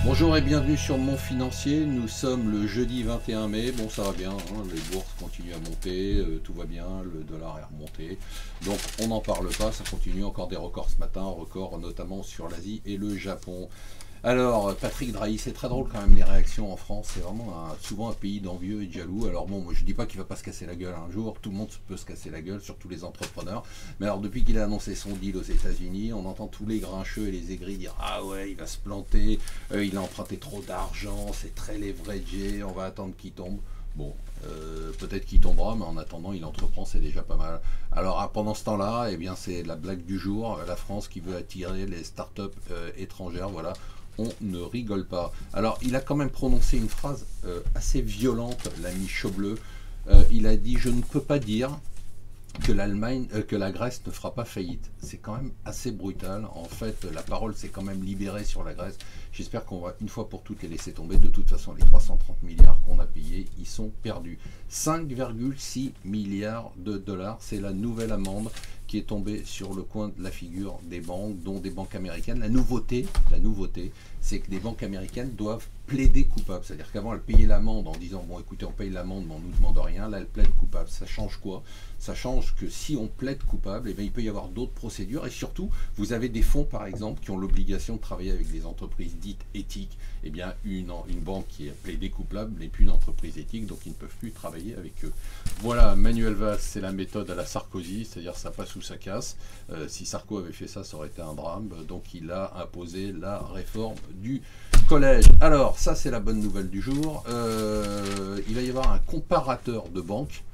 Bonjour et bienvenue sur Mon Financier. Nous sommes le jeudi 21 mai. Bon, ça va bien, hein, les bourses continuent à monter, tout va bien, le dollar est remonté. Donc on n'en parle pas, ça continue, encore des records ce matin, records notamment sur l'Asie et le Japon. Alors, Patrick Drahi, c'est très drôle quand même les réactions en France, c'est vraiment souvent un pays d'envieux et de jaloux. Alors bon, moi je dis pas qu'il va pas se casser la gueule un jour, tout le monde peut se casser la gueule, surtout les entrepreneurs. Mais alors depuis qu'il a annoncé son deal aux États-Unis, on entend tous les grincheux et les aigris dire ah ouais, il va se planter, il a emprunté trop d'argent, c'est très leveragé, on va attendre qu'il tombe. Bon, peut-être qu'il tombera, mais en attendant, il entreprend, c'est déjà pas mal. Alors, pendant ce temps-là, eh bien, c'est la blague du jour, la France qui veut attirer les startups étrangères, voilà. On ne rigole pas. Alors, il a quand même prononcé une phrase assez violente, l'ami Chaubleu. Il a dit: je ne peux pas dire que l'Allemagne, que la Grèce ne fera pas faillite. C'est quand même assez brutal. En fait, la parole s'est quand même libérée sur la Grèce. J'espère qu'on va une fois pour toutes les laisser tomber. De toute façon, les 330 milliards qu'on a payés, ils sont perdus. 5,6 milliards de dollars, c'est la nouvelle amende qui est tombée sur le coin de la figure des banques, dont des banques américaines. La nouveauté, c'est que des banques américaines doivent plaider coupable. C'est-à-dire qu'avant, elles payaient l'amende en disant bon, écoutez, on paye l'amende, mais on ne nous demande rien. Là, elles plaident coupable. Ça change quoi? Ça change que si on plaide coupable, eh bien, il peut y avoir d'autres procédures. Et surtout, vous avez des fonds, par exemple, qui ont l'obligation de travailler avec des entreprises dites éthiques. Eh bien, une banque qui est plaidée coupable n'est plus une entreprise éthique, donc ils ne peuvent plus travailler avec eux. Voilà, Manuel Valls, c'est la méthode à la Sarkozy, c'est-à-dire ça passe ou ça casse. Si Sarko avait fait ça, ça aurait été un drame. Donc il a imposé la réforme du collège. Alors, ça c'est la bonne nouvelle du jour. Il va y avoir un comparateur de banques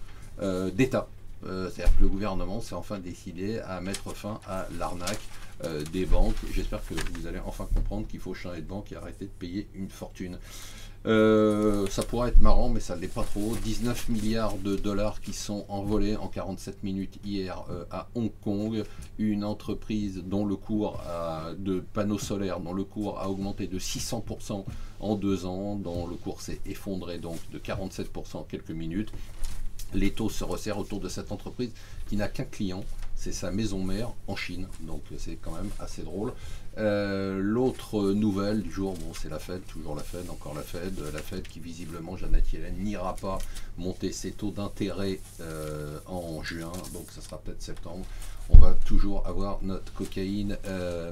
d'État. C'est-à-dire que le gouvernement s'est enfin décidé à mettre fin à l'arnaque des banques. J'espère que vous allez enfin comprendre qu'il faut changer de banque et arrêter de payer une fortune. Ça pourrait être marrant, mais ça ne l'est pas trop. 19 milliards de dollars qui sont envolés en 47 minutes hier à Hong Kong. Une entreprise dont le cours de panneaux solaires, dont le cours a augmenté de 600% en 2 ans, dont le cours s'est effondré donc de 47% en quelques minutes. Les taux se resserrent autour de cette entreprise qui n'a qu'un client, c'est sa maison mère en Chine, donc c'est quand même assez drôle. L'autre nouvelle du jour, bon, c'est la Fed, toujours la Fed, encore la Fed qui visiblement, Janet Yellen, n'ira pas monter ses taux d'intérêt en juin, donc ça sera peut-être septembre. On va toujours avoir notre cocaïne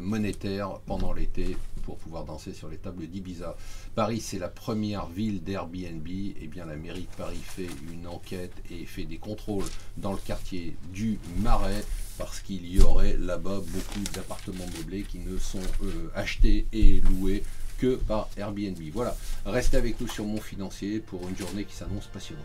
monétaire pendant l'été pour pouvoir danser sur les tables d'Ibiza. Paris, c'est la première ville d'Airbnb. Eh bien, la mairie de Paris fait une enquête et fait des contrôles dans le quartier du Marais parce qu'il y aurait là-bas beaucoup d'appartements meublés qui ne sont achetés et loués que par Airbnb. Voilà, restez avec nous sur Mon Financier pour une journée qui s'annonce passionnante.